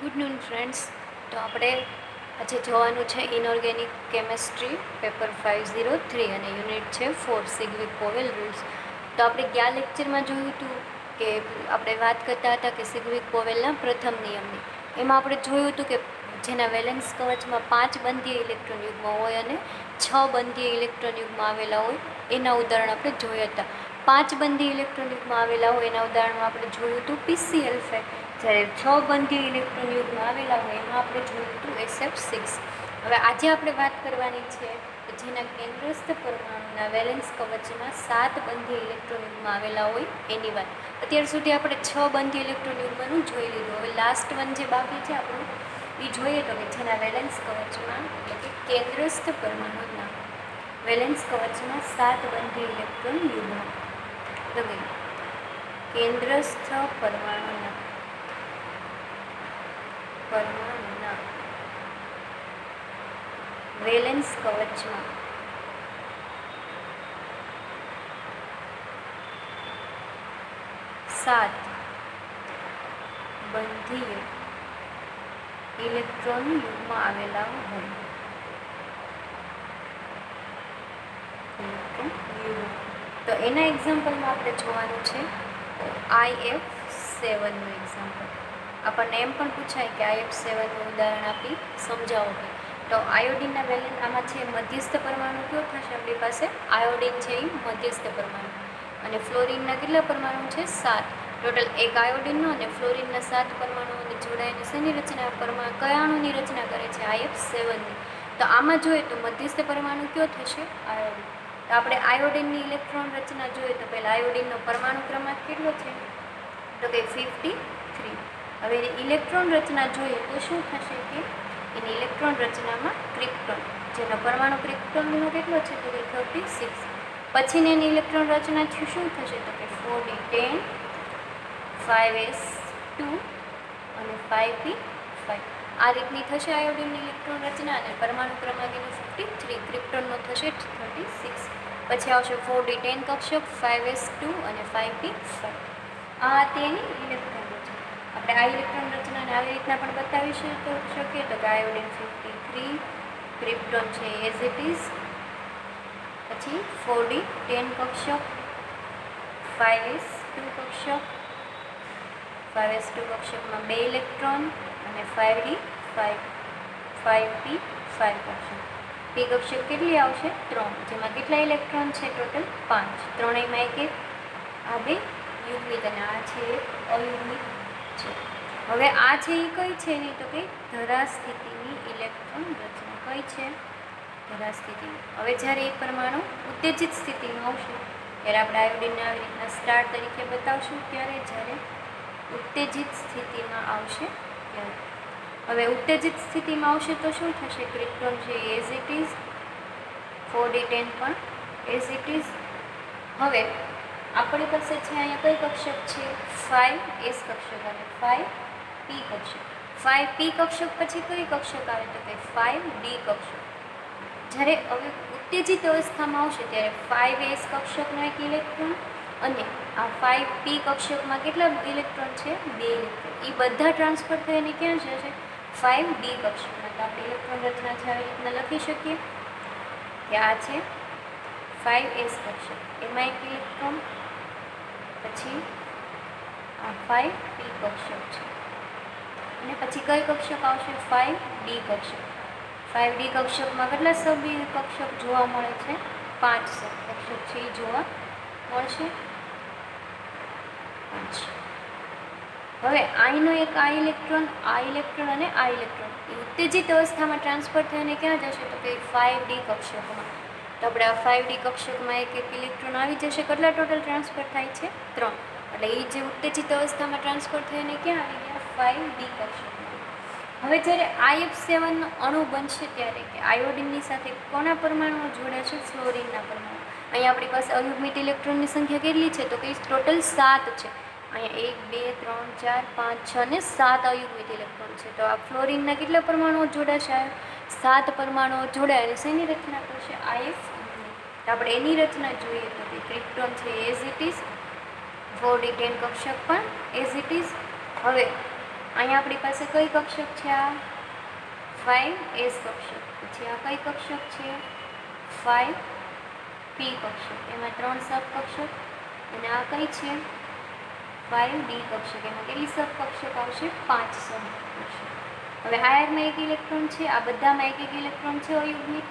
Good noon friends. તો આપણે આજે જોવાનું છે ઇનઓર્ગેનિક કેમેસ્ટ્રી પેપર 503 અને યુનિટ છે 4 સિગ્વિક પોવેલ રૂલ્સ. તો આપણે ગયા લેક્ચરમાં જોયું હતું કે આપણે વાત કરતા હતા કે સિગ્વિક પોવેલના પ્રથમ નિયમની. એમાં આપણે જોયું હતું કે જેના વેલેન્સ કવચમાં 5 બંધીય ઇલેક્ટ્રોન યુગ્મ હોય અને 6 બંધીય ઇલેક્ટ્રોન યુગ્મ આવેલા હોય એના ઉદાહરણ આપણે જોયા હતા. 5 બંધીય ઇલેક્ટ્રોન યુગ્મ આવેલા હોય એના ઉદાહરણમાં આપણે જોયું હતું PCl5. જ્યારે 6 બંધીય ઇલેક્ટ્રોન યુગ્મ આવેલા હોય એમાં આપણે જોયું હતું SF6. હવે આજે આપણે વાત કરવાની છે કે જેના કેન્દ્રસ્થ પરમાણુના વેલેન્સ કવચમાં 7 બંધીય ઇલેક્ટ્રોન યુગ્મ આવેલા હોય એની વાત. અત્યાર સુધી આપણે 6 બંધીય ઇલેક્ટ્રોન યુગ્મનું જોઈ લીધું. હવે લાસ્ટ વન જે બાકી છે આપણું એ જોઈએ તો કે જેના વેલેન્સ કવચમાં એટલે કે કેન્દ્રસ્થ પરમાણુના વેલેન્સ કવચમાં 7 બંધીય ઇલેક્ટ્રોન યુગ્મ તો કે કેન્દ્રસ્થ પરમાણુના વેલેન્સ કવચમાં 7 બંધીય ઇલેક્ટ્રોન યુગ્મ આવેલા હોય. તો એના એક્ઝામ્પલમાં આપણે જોવાનું છે IF7નું એક્ઝામ્પલ. આપણને એમ પણ પૂછાય કે IF7નું ઉદાહરણ આપી સમજાવો કે તો આયોડિનના વેલેન્સ આમાં છે મધ્યસ્થ પરમાણુ કયો થશે આપણી પાસે? આયોડિન છે એ મધ્યસ્થ પરમાણુ અને ફ્લોરિનના કેટલા પરમાણુ છે? 7. ટોટલ એક આયોડિનનો અને ફ્લોરિનના 7 પરમાણુઓની જોડાઈને શેની રચના કયા અણુની રચના કરે છે? IF7ની. તો આમાં જોઈએ તો મધ્યસ્થ પરમાણુ કયો થશે? આયોડિન. તો આપણે આયોડિનની ઇલેક્ટ્રોન રચના જોઈએ તો પહેલાં આયોડિનનો પરમાણુ ક્રમાંક કેટલો છે? તો કે 53. હવે એની ઇલેક્ટ્રોન રચના જોઈએ તો શું થશે કે એની ઇલેક્ટ્રોન રચનામાં ક્રિપ્ટોન, જેનો પરમાણુ ક્રિપ્ટોનનો કેટલો છે તો કે 36. પછીની એની ઇલેક્ટ્રોન રચના શું થશે તો કે 4d10, 5s2 અને 5p5. આ રીતની થશે આયોડિનની ઇલેક્ટ્રોન રચના અને પરમાણુ ક્રમાંક એનો 53, ક્રિપ્ટોનનો થશે 36. પછી આવશે 4d10 કક્ષક, 5s2 અને 5p5. આ તેની ઇલેક્ટ્રોન રચના. આપણે આ ઇલેક્ટ્રોન રચનાને આવી રીતના પણ બતાવી શકીએ તો કે આયોડિન 53, ક્રિપ્ટોન છે એઝ ઇટ ઇઝ, પછી 4d10 કક્ષક, 5s2 કક્ષક, 5s2 કક્ષકમાં 2 ઇલેક્ટ્રોન અને 5p5 કક્ષક. પી કક્ષક કેટલી આવશે? 3, જેમાં કેટલા ઇલેક્ટ્રોન છે? ટોટલ 5. ત્રણેયમાં એક એક. આ 2 યુગ્મિત અને આ છે એક અયુગ્મિત છે. હવે આ છે એ કઈ છે નહીં તો કે ધરા સ્થિતિની ઇલેક્ટ્રોન રચના. કઈ છે? ધરા સ્થિતિની. હવે જ્યારે એક પરમાણુ ઉત્તેજિત સ્થિતિમાં આવશે ત્યારે આપણે આયોડિનને આવી રીતના સ્ટાર તરીકે બતાવશું. ત્યારે જ્યારે ઉત્તેજિત સ્થિતિમાં આવશે ત્યારે. હવે ઉત્તેજિત સ્થિતિમાં આવશે તો શું થશે? ક્રિપ્ટોન છે એઝ ઇટ ઇઝ, 4d10 પણ એઝ ઇટ ઇઝ. હવે આપણી પાસે છે અહીંયા કઈ કક્ષક છે? 5s કક્ષક અને 5p કક્ષક. 5p કક્ષક પછી કઈ કક્ષક આવે તો કે 5d કક્ષક. જ્યારે હવે ઉત્તેજિત અવસ્થામાં આવશે ત્યારે 5s કક્ષકનો એક ઇલેક્ટ્રોન અને આ 5p કક્ષકમાં કેટલા ઇલેક્ટ્રોન છે? 2 ઇલેક્ટ્રોન. એ બધા ટ્રાન્સફર થઈને ક્યાં જશે? 5d કક્ષકમાં. તો આપણે ઇલેક્ટ્રોન રચના છે આવી રીતના લખી શકીએ કે આ છે 5s કક્ષક, એમાં એક ઇલેક્ટ્રોન, પછી આ 5p કક્ષક છે અને પછી કઈ કક્ષક આવશે? 5d કક્ષક. 5d કક્ષકમાં કેટલા સબ કક્ષક જોવા મળે છે? 5 સબ કક્ષક છે એ જોવા મળશે. 5. હવે આનો એક આ ઇલેક્ટ્રોન અને આ ઇલેક્ટ્રોન એ ઉત્તેજિત અવસ્થામાં ટ્રાન્સફર થઈને ક્યાં જશે તો કે 5d કક્ષકમાં. તો આપણે આ 5d કક્ષકમાં એક એક ઇલેક્ટ્રોન આવી જશે. કેટલા ટોટલ ટ્રાન્સફર થાય છે? 3. એટલે એ જે ઉત્તેજિત અવસ્થામાં ટ્રાન્સફર થઈને ક્યાં આવી ગયા? 5d કક્ષકમાં. હવે જ્યારે IF7નો અણુ બનશે ત્યારે કે આયોડિનની સાથે કોના પરમાણુઓ જોડે છે? ફ્લોરિનના પરમાણુ. અહીંયા આપણી પાસે અયુગ્મિત ઇલેક્ટ્રોનની સંખ્યા કેટલી છે તો કે ટોટલ 7 છે. અહીંયા 1, 2, 3, 4, 5, 6 અને 7 અયુગ્મિત ઇલેક્ટ્રોન છે. તો આ ફ્લોરિનના કેટલા પરમાણુઓ જોડાશે? 7 પરમાણુઓ જોડાય અને શેની રચના કરશે? IF. તો આપણે એની રચના જોઈએ તો કે ક્રિપ્ટોન છે એઝ ઇટ ઇઝ, 4d10 કક્ષક પણ એઝ ઇટ ઇઝ. હવે અહીંયા આપણી પાસે કઈ કક્ષક છે? આ 5s કક્ષક. પછી આ કઈ કક્ષક છે? 5p કક્ષક. એમાં 3 સબકક્ષક. અને આ કઈ છે? 5d કક્ષક. એમાં કેટલી સબકક્ષક આવશે? 5 સબકક્ષક. હવે આયરમાં 1 ઇલેક્ટ્રોન છે, આ બધામાં 1 ઇલેક્ટ્રોન છે અયુગ્મિક.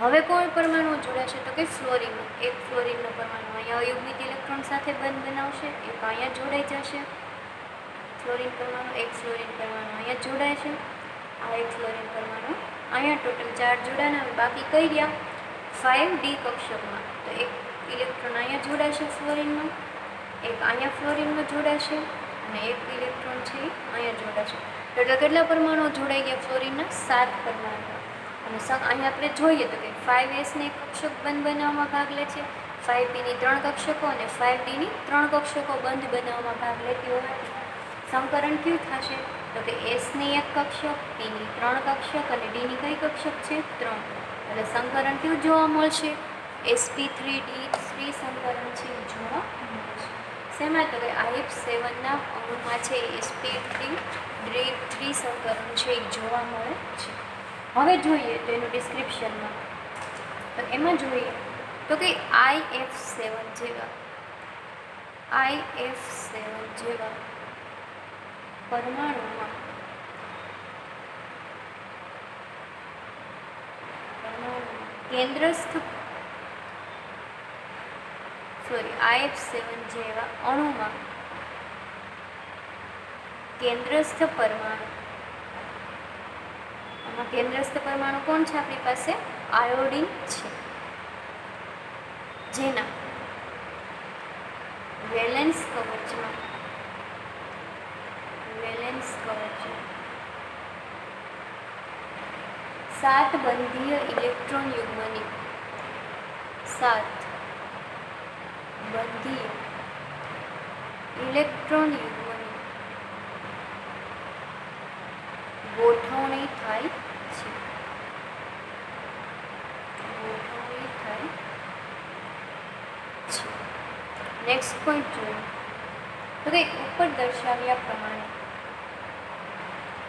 હવે કોઈ પરમાણુ જોડાશે? તો કે ફ્લોરિન. એક ફ્લોરિનનો પરમાણુ અહીંયા અયુગ્મિક ઇલેક્ટ્રોન સાથે બંધ બનાવશે, એક અહીંયા જોડાઈ જશે. ફ્લોરિન પરમાણુ, એક ફ્લોરિન પરમાણુ અહીંયા જોડાય છે, આ એક ફ્લોરિન પરમાણુ અહીંયા. ટોટલ 4 જોડાના. બાકી કઈ રહ્યા? 5d કક્ષકમાં. તો એક ઇલેક્ટ્રોન અહીંયા જોડાશે ફ્લોરિનમાં, એક અહીંયા ફ્લોરિનમાં જોડાશે, અને એક ઇલેક્ટ્રોન છે અહીંયા જોડાશે. ટોટલ કેટલા પરમાણુ જોડાઈ ગયા ફ્લોરિનના? 7 પરમાણુ. અને અહીંયા આપણે જોઈએ તો કે 5s ને એક કક્ષક બંધ બનાવવામાં ભાગ લે છે, 5p ની 3 કક્ષકો અને 5d ની 3 કક્ષકો બંધ બનાવવામાં ભાગ લેતી હોવાથી સંકરણ કયું થશે? તો કે s ની 1 કક્ષક, p ની 3 કક્ષક અને d ની કઈ કક્ષક છે? 3. એટલે સંકરણ કયું જોવા મળશે? sp3d3 સંકરણ છે જોવા મળશે. શેમાં? તો કે IF7 ના અણુમાં છે sp3d3 સંકરણ છે એ જોવા મળે છે. હવે જોઈએ તો એનું ડિસ્ક્રિપ્શનમાં, તો એમાં જોઈએ તો કે IF7 જેવા પરમાણુમાં IF7 જેવા અણુમાં કેન્દ્રસ્થ પરમાણુ, આમાં કેન્દ્રસ્થ પરમાણુ કોણ છે આપણી પાસે? આયોડિન છે, જેના વેલેન્સ કવચમાં 7 બંધીય ઇલેક્ટ્રોન યુગ્મની 7 બંધીય ઇલેક્ટ્રોન યુગ્મની ગોઠવણી થાય છે. નેક્સ્ટ પોઈન્ટ જોઈએ તો કે ઉપર દર્શાવ્યા પ્રમાણે,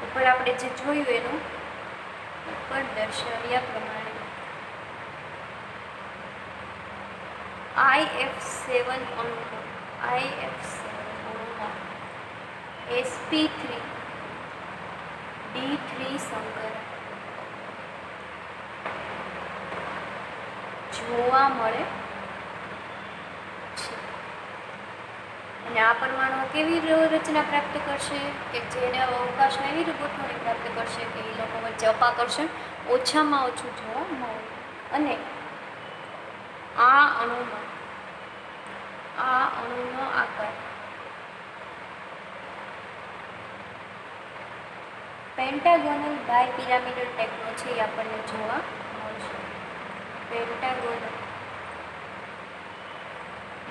ઉપર આપણે જે જોયું એનું ઉપર દર્શાવ્યા પ્રમાણે IF7 અણુમાં sp3d3 સંકરણ જોવા મળે છે. અને આ પરમાણુ કેવી રચના પ્રાપ્ત કરશે? કે જેને અવકાશમાં એવી ગોઠવણી પ્રાપ્ત કરશે કે એ લોકો વચ્ચે અપાકર્ષણ ઓછામાં ઓછું જોવા મળે. અને આ અણુનો આકાર પેન્ટાગોનલ બાયપિરામિડલ ટાઈપનો છે એ આપણને જોવા મળશે. પેન્ટાગોનલ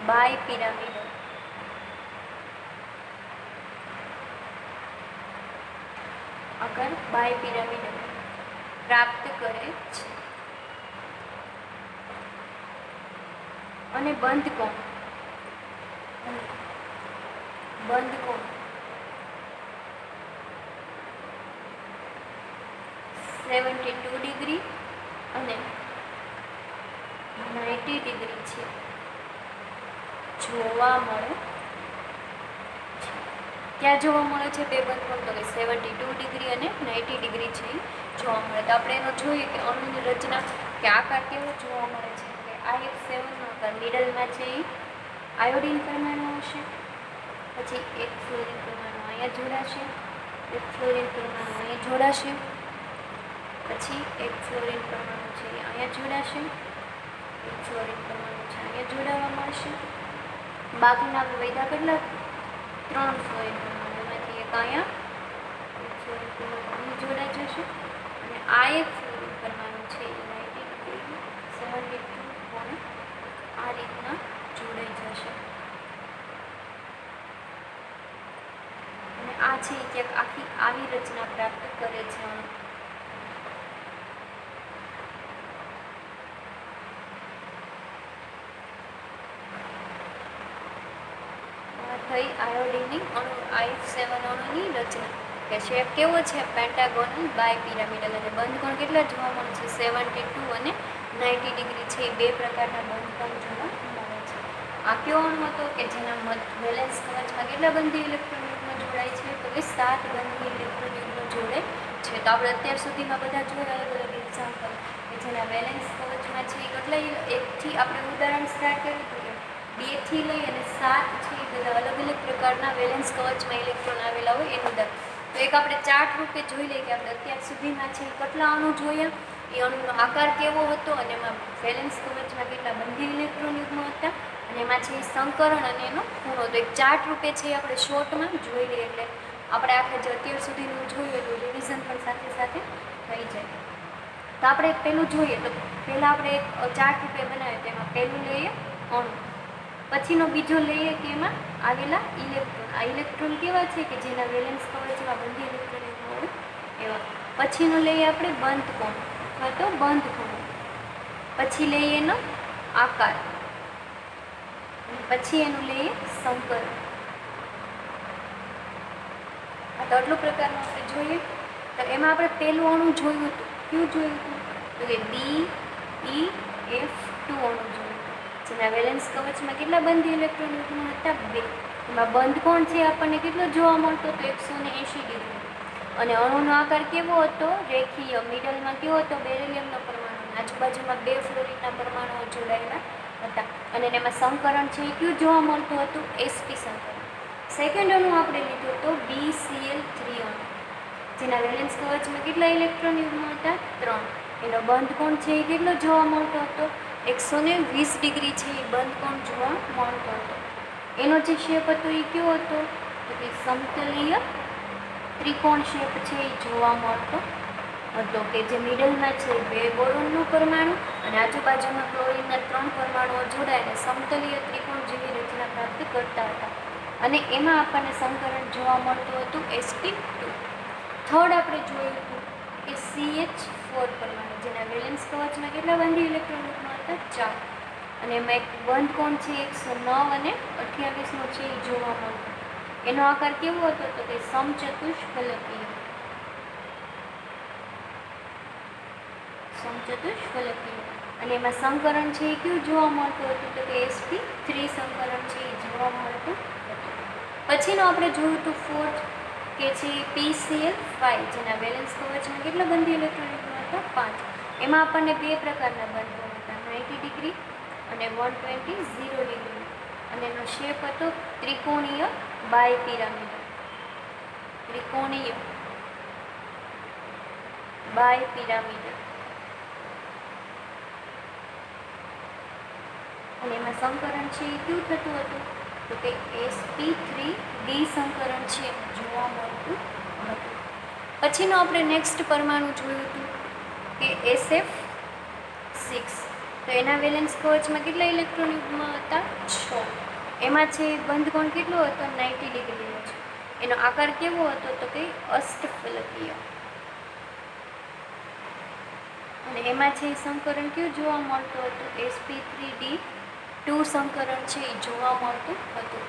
બાયપિરામિડલ આકાર બાયપિરામિડલ પ્રાપ્ત કરે છે. અને બંધ કોણ 72 ડિગ્રી અને 90 ડિગ્રી છે જોવા મળે છે. ક્યાં જોવા મળે છે બે બંધ કોણ? તો કે 72 ડિગ્રી અને 90 ડિગ્રી છે જોવા મળે. તો આપણે એનો જોઈએ કે અણુની રચના કે આકાર કેવો જોવા મળે છે. કે IF7 નો આકાર મિડલમાં છે એ આયોડિન પરમાણુ હશે, પછી એક ફ્લોરિન પરમાણુ અહીંયા જોડાશે, એક ફ્લોરિન પરમાણુ અહીંયા જોડાશે, પછી એક ફ્લોરિન પરમાણુ છે એ અહીંયા જોડાશે, એક ફ્લોરિન પરમાણુ છે અહીંયા જોડાવા મળશે. બાકીના વૈધા કેટલા? 3 ફ્લોરિન પરમાણુ, એમાંથી એક અહીંયા, એક ફ્લોરિન પરમાણુ અહીં જોડાઈ જશે. અને આ એક ફ્લોરિન પરમાણુ છે એ 90 ડિગ્રી 72 પોઈન્ટ આ રીતના જોડાઈ જશે. અને આ છે ક્યાંક આખી આવી રચના પ્રાપ્ત કરે છે. થઈ આયોડિનની અણુ IF7 અણુની રચના કે શેપ કેવો છે પેન્ટાગોનલ બાય પિરામિડલ અને બંધકોણ કેટલા જોવા મળે છે 72 અને 90 ડિગ્રી છે એ બે પ્રકારના બંધકોણ જોવા મળે છે. આ કેવો અણુ હતો કે જેના વેલેન્સ કવચમાં કેટલા બંધી ઇલેક્ટ્રોન યુગ્મ જોડાય છે તો કે 7 બંધી ઇલેક્ટ્રોન યુગ્મ જોડે છે. તો આપણે અત્યાર સુધીમાં બધા જોયા અલગ અલગ એક્ઝામ્પલ કે જેના વેલેન્સ કવચમાં છે એ કેટલા એકથી આપણે ઉદાહરણ સ્ટાર્ટ કર્યું હતું કે 2 થી લઈ અને 7 છે એ બધા અલગ અલગ પ્રકારના વેલેન્સ કવચમાં ઇલેક્ટ્રોન આવેલા હોય એનું ઉદાહરણ. તો એક આપણે ચાર્ટ રૂપે જોઈ લઈએ કે આપણે અત્યાર સુધીમાં છે કેટલા અણુ જોયા, એ અણુનો આકાર કેવો હતો અને એમાં વેલેન્સ કવચમાં કેટલા બંધી ઇલેક્ટ્રોન યુગ્મ હતા અને એમાં છે સંકરણ અને એનો ખૂણો. તો એક ચાર્ટ રૂપે છે આપણે શોર્ટમાં જોઈ લઈએ એટલે આપણે આખે જે અત્યાર સુધીનું જોયું એટલું રિવિઝન પણ સાથે સાથે થઈ જાય. તો આપણે પહેલું જોઈએ તો પહેલાં આપણે એક ચાર્ટ રૂપે બનાવીએ તો એમાં પહેલું લઈએ અણુ, પછીનો બીજો લઈએ કે એમાં આવેલા ઇલેક્ટ્રોન. આ ઇલેક્ટ્રોન કેવા છે કે જેના વેલેન્સ કવચમાં બંધી ઇલેક્ટ્રોન હોય એવા. પછીનો લઈએ આપણે બંધ કોણ અથવા તો બંધ ખૂણો, પછી લઈએ એનો આકાર, પછી એનું લઈએ સંકરણ. આ તો આટલું પ્રકારનું આપણે જોઈએ. તો એમાં આપણે પહેલું અણુ જોયું હતું, કયું જોયું હતું તો કે BeF2 અણુ જોયું હતું જેના વેલેન્સ કવચમાં કેટલા બંધી ઇલેક્ટ્રોન યુગ્મ હતા 2. એમાં બંધ કોણ છે આપણને કેટલો જોવા મળતો તો 180 ડિગ્રી અને અણુનો આકાર કેવો હતો રેખીય. મિડલમાં કેવો હતો બેરિલિયમનો પરમાણુ, આજુબાજુમાં 2 ફ્લોરિનના પરમાણુઓ જોડાયેલા હતા અને એમાં સંકરણ છે એ કયું જોવા મળતું હતું sp સંકરણ. સેકન્ડ અણુ આપણે લીધો તો BCl3 અણુ જેના વેલેન્સ કવચમાં કેટલા ઇલેક્ટ્રોન યુગ્મ હતા 3. એનો બંધ કોણ છે એ કેટલો જોવા મળતો હતો 120 ડિગ્રી છે એ બંધ કોણ જોવા મળતો હતો. એનો જે શેપ હતો એ કયો હતો તો કે સમતલીય ત્રિકોણ શેપ છે એ જોવા મળતો હતો કે જે મિડલમાં છે 2 બોરોનનું પરમાણુ અને આજુબાજુમાં ક્લોરીનના 3 પરમાણુઓ જોડાઈને સમતલીય ત્રિકોણ જેવી રચના પ્રાપ્ત કરતા હતા અને એમાં આપણને સંકરણ જોવા મળતું હતું sp2. થર્ડ આપણે જોયું હતું કે CH4 પરમાણુ જેના વેલેન્સ કવચમાં કેટલા બંધી ઇલેક્ટ્રોન યુગ્મ હતા 4 અને એમાં એક બંધ કોણ છે 109 અને 28નો છે એ જોવા મળતો. એનો આકાર કેવો હતો તો કે સમચતુષ્ફલકીય. અને એમાં સંકરણ છે એ કયું જોવા મળતું હતું તો કે sp3 સંકરણ છે એ જોવા મળતું હતું. પછીનો આપણે જોયું હતું ફોર્થ કે છે PCl5 જેના વેલેન્સ કવચમાં કેટલા બંધી ઇલેક્ટ્રોન યુગ્મ હતા 5. એમાં આપણને 2 પ્રકારના બંધ કોણ હતા 90 ડિગ્રી અને 120 ડિગ્રી અને એનો શેપ હતો ત્રિકોણીય બાય પિરામિડલ. ત્રિકોણીય બાય પિરામિડલ અને એમાં સંકરણ છે એ કયું થતું હતું તો કે sp3d સંકરણ છે જોવા મળતું હતું. પછીનો આપણે નેક્સ્ટ પરમાણુ જોયું હતું કે SF6. તો એના વેલેન્સ કવચમાં કેટલા ઇલેક્ટ્રોન યુગ્મ હતા 6. એમાં છે બંધ કોણ કેટલો હતો 90 ડિગ્રીનો છે. એનો આકાર કેવો હતો તો કે અષ્ટફલકીય અને એમાં છે સંકરણ કયું જોવા મળતું હતું sp3d2 સંકરણ છે એ જોવા મળતું હતું.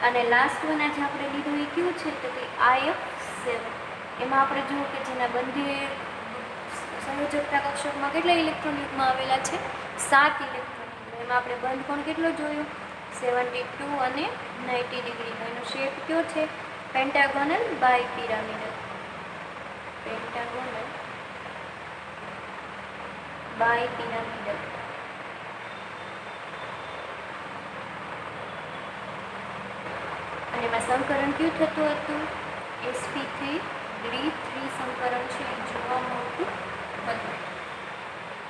અને લાસ્ટ વન આજે આપણે લીધું એ કયું છે તો કે IF7. એમાં આપણે જોયું કે જેના બંધી સંયોજકતા કક્ષકમાં કેટલા ઇલેક્ટ્રોન યુગ્મ આવેલા છે 7 ઇલેક્ટ્રોન. એમાં આપણે બંધ કોણ કેટલો જોયો 72 અને 90 ડિગ્રીનો. એનો શેપ કયો છે pentagonal bipyramidal. Pentagonal bipyramidal અને એમાં સંકરણ કયું થતું હતું sp3d3 સંકરણ છે જોવા મળતું હતું.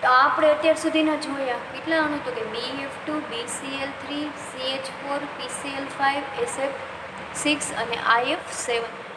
તો આપણે અત્યાર સુધીના જોયા કેટલા અણુ તો કે BF2 BCl3 CH4 PCl5 SF6 અને IF7.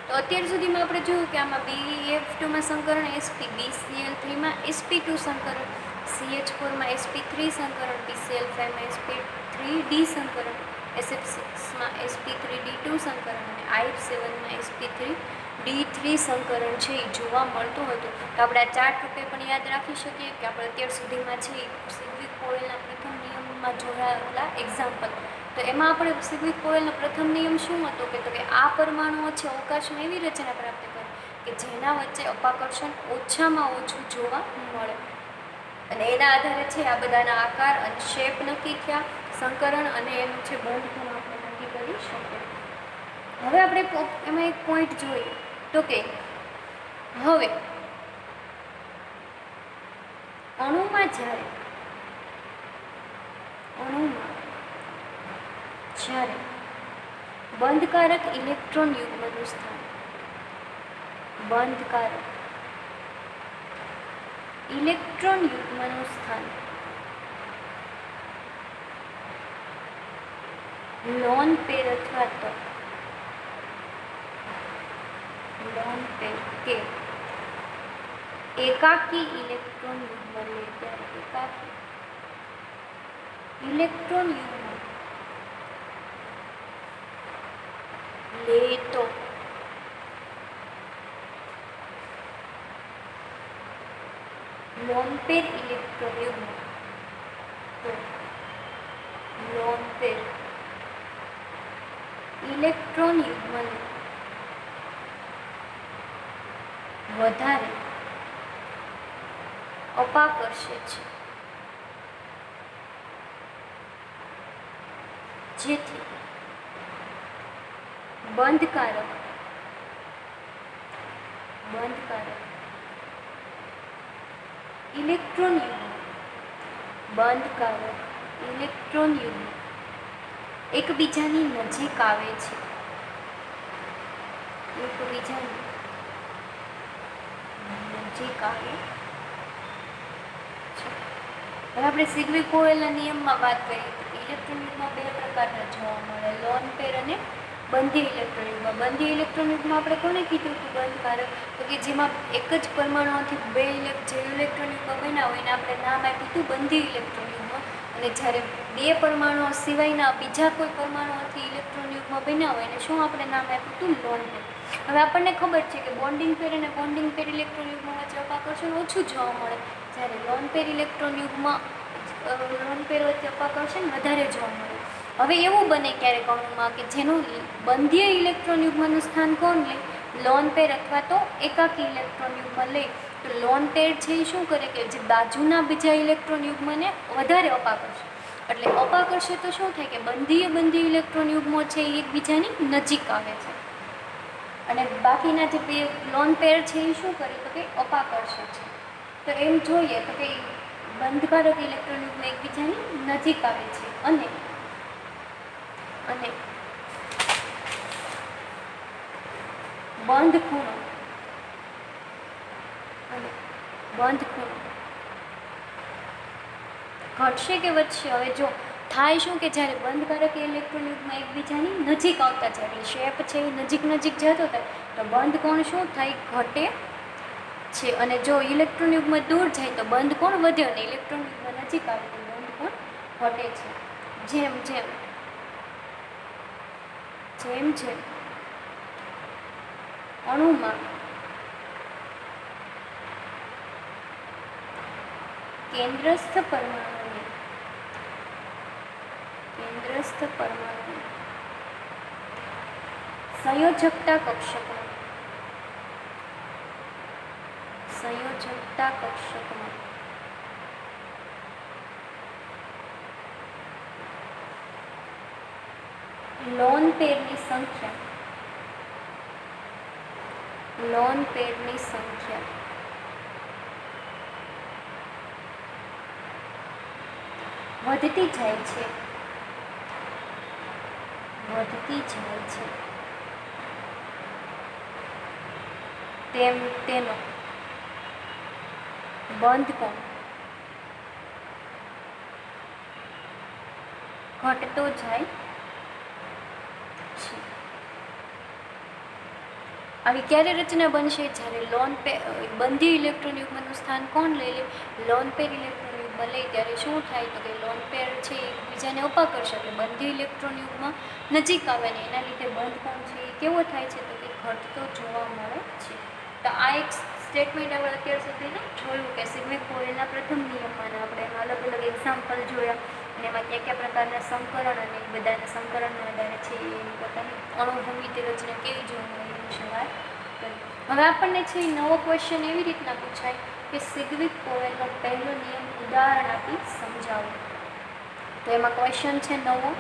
તો અત્યાર સુધીમાં આપણે જોયું કે આમાં BF2માં સંકરણ sp, BCl3માં sp2 સંકરણ, CH4માં sp3 સંકરણ, PCl5માં sp3d સંકરણ, SF6માં sp3d2 સંકરણ અને IF7માં sp3d3 સંકરણ છે એ જોવા મળતું હતું. તો આપણે આ ચાર્ટ રૂપે પણ યાદ રાખી શકીએ કે આપણે અત્યાર સુધીમાં છે સિદ્વિક પોવેલના પ્રથમ નિયમમાં યુગમાં જોયેલા એક્ઝામ્પલ. તો એમાં આપણે સિગ્વિક કોયલનો પ્રથમ નિયમ શું હતો કે આ પરમાણુઓ છે અવકાશમાં એવી રચના પ્રાપ્ત કરે કે જેના વચ્ચે અપાકર્ષણ ઓછામાં ઓછું જોવા મળે, અને એના આધારે છે આ બધાના આકાર અને શેપ નક્કી થયા, સંકરણ અને એનું છે બંધ પણ આપણે નક્કી કરી શકીએ. હવે આપણે એમાં એક પોઈન્ટ જોઈએ તો કે હવે અણુમાં જ્યારે બંધકારક ઇલેક્ટ્રોન યુગ્મનું સ્થાન, બંધકારક ઇલેક્ટ્રોન યુગ્મનું સ્થાન લોન પેર અથવા તો લોન પેર કે એકાકી ઇલેક્ટ્રોન યુગ્મ લે ત્યારે એકાકી ઇલેક્ટ્રોન યુગ્મ લે તો લોન પેર ઇલેક્ટ્રોન યુગ્મ, તો લોન પેર ઇલેક્ટ્રોન યુગ્મને વધારે અપાકર્ષે છે, જેથી બંધકારક ઇલેક્ટ્રોન યુગ્મ, બંધકારક ઇલેક્ટ્રોન યુગ્મ એકબીજાની નજીક આવે છે, એકબીજાની નજીક આવે છે. હવે આપણે સિગ્વિક કોયલના નિયમમાં વાત કરીએ તો ઇલેક્ટ્રોન યુગ્મ બે પ્રકારના જોવા મળે, લોન પેર અને બંધીય ઇલેક્ટ્રોન યુગ્મ. બંધીય ઇલેક્ટ્રોન યુગ્મ આપણે કોને કીધું હતું બંધકારક, તો કે જેમાં એક જ પરમાણુઓથી બે જે ઇલેક્ટ્રોન યુગ્મ બન્યા હોય એને આપણે નામ આપ્યું હતું બંધીય ઇલેક્ટ્રોન યુગ્મ. અને જ્યારે બે પરમાણુઓ સિવાયના બીજા કોઈ પરમાણુઓથી ઇલેક્ટ્રોન યુગ્મ બન્યા હોય એને શું આપણે નામ આપ્યું હતું લોન પેર. હવે આપણને ખબર છે કે બોન્ડિંગ પેર અને બોન્ડિંગ પેર ઇલેક્ટ્રોન યુગ્મ વચ્ચે અપાકર્ષણ ઓછું જોવા મળે, જ્યારે લોન પેર ઇલેક્ટ્રોન યુગ્મ લોન પેર વચ્ચે અપાકર્ષણ વધારે જોવા મળે. હવે એવું બને ક્યારેક અણુમાં કે જેનું બંધીય ઇલેક્ટ્રોન યુગ્મનું સ્થાન કોણ લે, લોન પેર અથવા તો એકાકી ઇલેક્ટ્રોન યુગ્મ લે. તો લોન પેર છે એ શું કરે કે જે બાજુના બીજા ઇલેક્ટ્રોન યુગ્મને વધારે અપાકર્ષે, એટલે અપાકર્ષે તો શું થાય કે બંધીય ઇલેક્ટ્રોન યુગ્મો છે એ એકબીજાની નજીક આવે છે, અને બાકીના જે બે લોન પેર છે એ શું કરે તો કે અપાકર્ષે છે. તો એમ જોઈએ તો કે બંધકારક ઇલેક્ટ્રોન યુગ્મ એકબીજાની નજીક આવે છે અને બંધ ખૂણો ઘટશે કે વધશે. હવે જો થાય શું કે જ્યારે બંધકારક ઇલેક્ટ્રોન યુગ્મ એકબીજાની નજીક આવતા જાય એટલે શેપ છે એ નજીક જતો થાય તો બંધ કોણ શું થાય ઘટે છે, અને જો ઇલેક્ટ્રોન યુગ્મ દૂર જાય તો બંધ કોણ વધે અને ઇલેક્ટ્રોન યુગ્મ નજીક આવે તો બંધ કોણ ઘટે છે. જેમ જેમ અણુમાં કેન્દ્રસ્થ પરમાણુ સંયોજકતા કક્ષકમાં લોન પેરની સંખ્યા વધતી જાય છે તેમ તેનો બંધ કોણ ઘટતો જાય છે. આવી ક્યારે રચના બનશે જ્યારે બંધીય ઇલેક્ટ્રોન યુગ્મનું સ્થાન કોણ લઈ લે, લોન પેર ઇલેક્ટ્રોન યુગ્મ લે ત્યારે શું થાય તો કે લોન પેર છે એકબીજાને અપાકર્ષે એટલે બંધીય ઇલેક્ટ્રોન યુગ્મ નજીક આવે ને એના લીધે બંધ કોણ છે એ કેવો થાય છે તો કે ઘટતો જોવા મળે છે. તો આ એક સ્ટેટમેન્ટ આપણે અત્યાર સુધી જોયું કે સિગ્વિક કોયલના પ્રથમ નિયમમાં આપણે અલગ અલગ એક્ઝામ્પલ જોયા અને એમાં કયા કયા પ્રકારના સંકરણ અને એ બધાના સંકરણના આધારે છે એ પોતાની અણુભૂમિતિ રચના કેવી જોવા મળે એ વિશે વાત કરી. હવે આપણને છે એ નવો ક્વેશ્ચન એવી રીતના પૂછાય કે સિગ્વિક પોવેલનો પહેલો નિયમ ઉદાહરણ આપી સમજાવો. તો એમાં ક્વેશ્ચન છે નવો.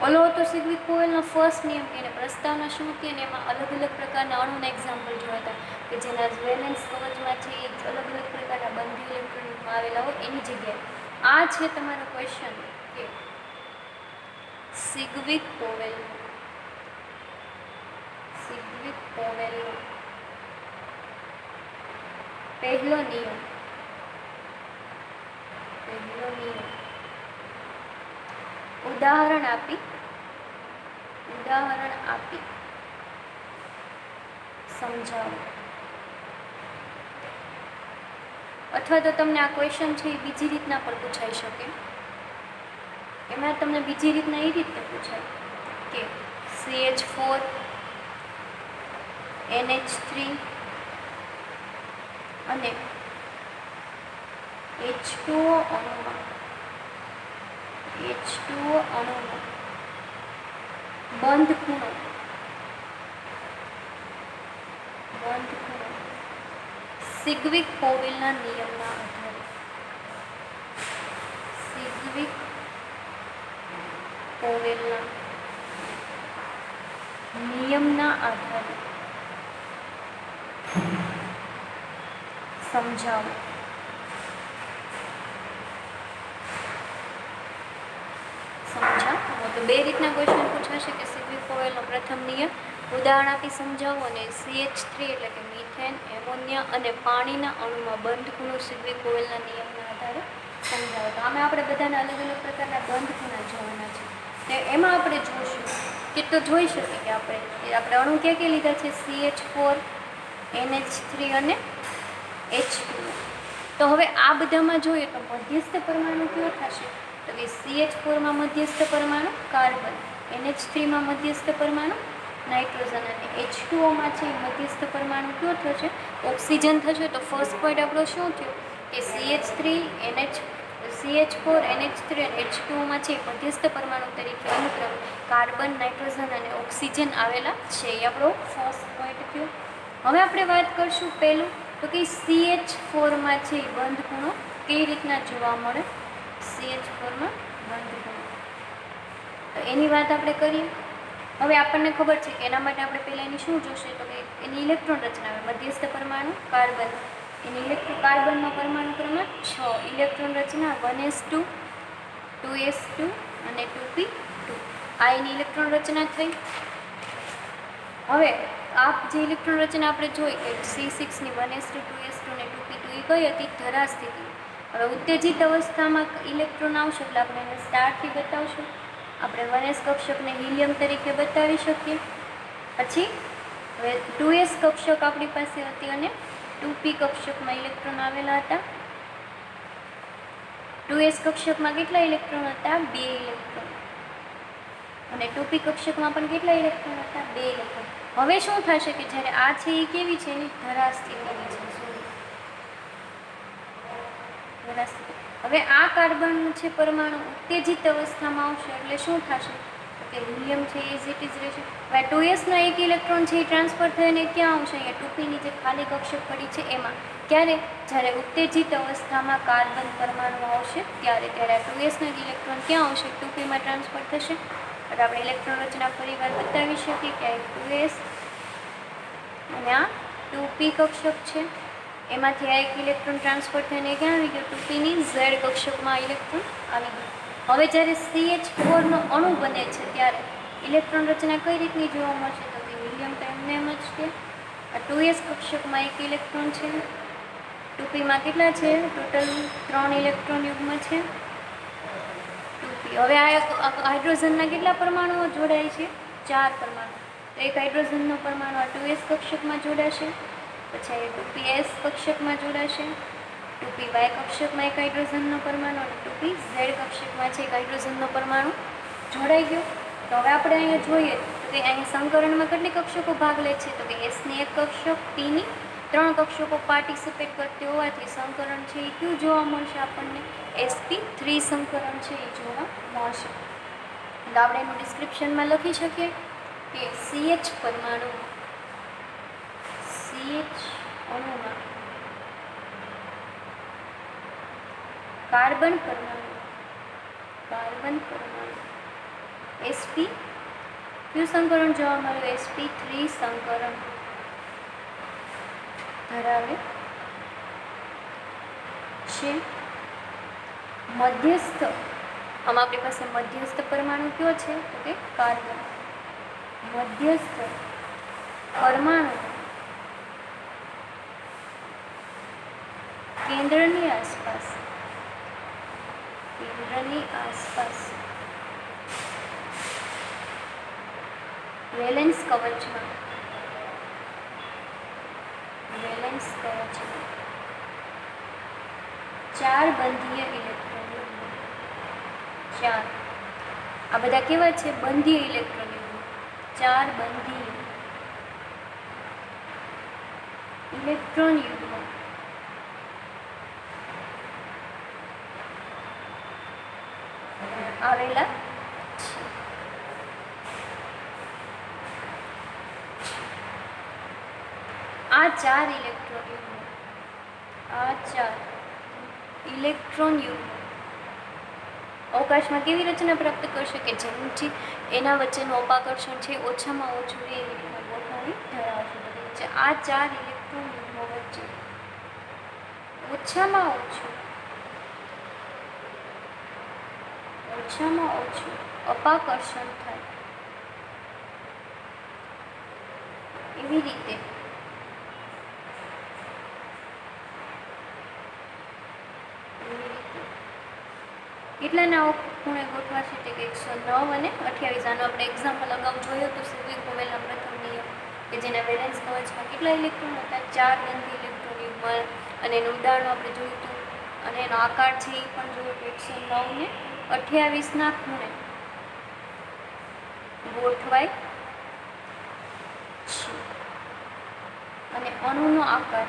ઓલો હતો સિગ્વિક પોવેલનો ફર્સ્ટ નિયમ કે એને પ્રસ્તાવના શું હતી અને એમાં અલગ અલગ પ્રકારના અણુના એક્ઝામ્પલ જોયા હતા કે જેના વેલેન્સ કવચમાં છે એ અલગ અલગ પ્રકારના બંધી ઇલેક્ટ્રોનમાં આવેલા હોય એની જગ્યાએ આ છે તમારો ક્વેશ્ચન કે સિગ્વિક પોવેલનો પહેલો નિયમ ઉદાહરણ આપી સમજાવો. અથવા તો તમને આ ક્વેશ્ચન છે એ બીજી રીતના પણ પૂછાઈ શકે. એમાં તમને બીજી રીતના એ રીતે પૂછાય કે CH4 NH3 અને H2O અણુમાં બંધ ખૂણો સિગ્વિક પોવેલના નિયમના આધારે સમજાવો. તો બે રીતના ક્વેશ્ચન પૂછાશે કે સિગ્વિક પોવેલનો પ્રથમ નિયમ ઉદાહરણ આપી સમજાવો અને CH3 એટલે કે મિથેન, એમોનિયા અને પાણીના અણુમાં બંધ ખૂણો સિગ્વિક પોવેલના નિયમના આધારે સમજાવો. તો આમાં આપણે બધાના અલગ અલગ પ્રકારના બંધ ખૂણા જોવાના છે. તો એમાં આપણે જોઈશું કે તો જોઈ શકીએ કે આપણે અણુ ક્યાં ક્યાં લીધા છે CH4 NH3 અને H2. તો હવે આ બધામાં જોઈએ તો મધ્યસ્થ પરમાણુ કયો થશે તો કે CH4 માં મધ્યસ્થ પરમાણુ કાર્બન, NH3 માં મધ્યસ્થ પરમાણુ નાઇટ્રોજન અને H2O માં છે મધ્યસ્થ પરમાણુ કયો થશે ઓક્સિજન થશે. તો ફર્સ્ટ પોઈન્ટ આપણો શું થયો કે CH4 NH3 અને H2O માં છે મધ્યસ્થ પરમાણુ તરીકે અનુક્રમે કાર્બન, નાઇટ્રોજન અને ઓક્સિજન આવેલા છે. એ આપણો ફર્સ્ટ પોઈન્ટ થયો. હવે આપણે વાત કરશું પહેલું તો કે CH4 માં છે બંધ ખૂણો કેવી રીતના જોવા મળે. CH4 માં બંધ ખૂણો તો એની વાત આપણે કરીએ. હવે આપણને ખબર છે કે એના માટે આપણે પહેલાં એની શું જોશે તો કે એની ઇલેક્ટ્રોન રચના આવે. મધ્યસ્થ પરમાણુ કાર્બન, એની કાર્બનનો પરમાણુ ક્રમાંક 6, ઇલેક્ટ્રોન રચના 1s2 2s2 અને 2p2. આ એની ઇલેક્ટ્રોન રચના થઈ. હવે આ જે ઇલેક્ટ્રોન રચના આપણે જોઈ કે C6 ની 1s2 2s2 અને 2p2 એ કઈ હતી ધરા સ્થિતિ. હવે ઉત્તેજિત અવસ્થામાં ઇલેક્ટ્રોન આવશે એટલે આપણે એને સ્ટારથી બતાવશું. આપણે 1s કક્ષકને હિલિયમ તરીકે બતાવી શકીએ. પછી હવે 2s કક્ષક આપણી પાસે હતી અને 2p કક્ષકમાં ઇલેક્ટ્રોન આવેલા હતા. 2s કક્ષકમાં કેટલા ઇલેક્ટ્રોન હતા 2 ઇલેક્ટ્રોન અને 2p કક્ષકમાં પણ કેટલા ઇલેક્ટ્રોન હતા 2 ઇલેક્ટ્રોન. હવે શું થશે કે જ્યારે આ છે એ કેવી છે એની ધરા સ્થિતિની છે. હવે આ કાર્બન છે પરમાણુ ઉત્તેજિત અવસ્થામાં આવશે એટલે શું થશે કે હિલિયમ છે એ ઇટ ઇઝ રહેશે. હવે 2s નો એક ઇલેક્ટ્રોન છે એ ટ્રાન્સફર થઈને ક્યાં આવશે અહીંયા 2p ની જે ખાલી કક્ષક પડી છે એમાં. ક્યારે જ્યારે ઉત્તેજિત અવસ્થામાં કાર્બન પરમાણુ આવશે ત્યારે આ 2s નો ઇલેક્ટ્રોન ક્યાં આવશે 2p માં ટ્રાન્સફર થશે. એટલે આપણે ઇલેક્ટ્રોન રચના ફરીવાર બતાવી શકીએ કે આ 2s અને આ 2p કક્ષક છે. એમાંથી આ એક ઇલેક્ટ્રોન ટ્રાન્સફર થઈને ક્યાં આવી ગયો 2p ની Z કક્ષકમાં ઇલેક્ટ્રોન આવી ગયો. હવે જ્યારે CH4 નો અણુ બને છે ત્યારે ઇલેક્ટ્રોન રચના કઈ રીતની જોવા મળશે તો કે હિલિયમ તો એમને એમ જ છે. આ 2s કક્ષકમાં એક ઇલેક્ટ્રોન છે. 2p માં કેટલા છે ટોટલ 3 ઇલેક્ટ્રોન યુગ્મ છે 2p. હવે આ હાઇડ્રોજનના કેટલા પરમાણુઓ જોડાય છે 4 પરમાણુ. તો એક હાઇડ્રોજનનો પરમાણુ આ 2s કક્ષકમાં જોડાશે. પછી 2ps કક્ષકમાં જોડાશે. 2py કક્ષકમાં એક હાઇડ્રોજનનો પરમાણુ અને 2pz કક્ષકમાં છે એક હાઇડ્રોજનનો પરમાણુ જોડાઈ ગયો. તો હવે આપણે અહીંયા જોઈએ તો કે અહીંયા સંકરણમાં કેટલી કક્ષકો ભાગ લે છે તો કે s ની એક કક્ષક, p ની 3 કક્ષકો પાર્ટિસિપેટ કરતી હોવાથી સંકરણ છે એ કયું જોવા મળશે આપણને? sp3 સંકરણ છે એ જોવા મળશે. તો આપણે એનું ડિસ્ક્રિપ્શનમાં લખી શકીએ કે CH પરમાણુ CH અણુમાં કાર્બન પરમાણુ sp કયું સંકરણ જોવા મળ્યું? sp3 સંકરણ ધરાવે છે. મધ્યસ્થ, આમાં આપણી પાસે મધ્યસ્થ પરમાણુ કયો છે? તો કે કાર્બન. મધ્યસ્થ પરમાણુ કેન્દ્રની આસપાસ વેલેન્સ કવચમાં 4 બંધીય ઇલેક્ટ્રોન યુગ્મ. 4 આ બધા કેવા છે? બંધીય ઇલેક્ટ્રોન યુગ્મ. 4 બંધીય ઇલેક્ટ્રોન યુગ્મ આવેલા છે. આ 4 ઇલેક્ટ્રોન યુગ્મ અવકાશમાં કેવી રચના પ્રાપ્ત કરશે કે જેમથી એના વચ્ચેનું અપાકર્ષણ છે ઓછામાં ઓછું એ રીતના ગોઠવણી ધરાવશે. આ 4 ઇલેક્ટ્રોન યુગ્મો વચ્ચે ઓછામાં ઓછું અપાકર્ષણ થાય એવી રીતે કેટલાના ખૂણે ગોઠવાશે? તે કે 109 અને 28. આનો આપણે એક્ઝામ્પલ અગાઉ જોયો તો સુવી કોવેલના પ્રથમ નિયમ કે જેના વેલેન્સ કવચમાં કેટલા ઇલેક્ટ્રોન હતા? 4 બંધી ઇલેક્ટ્રોન યુગ્મ. અને એનું ઉદાહરણ આપણે જોયું હતું અને એનો આકાર છે એ પણ જોયું તો 109 ને 28ના ખૂણે ગોઠવાય છે. અને અણુ આકાર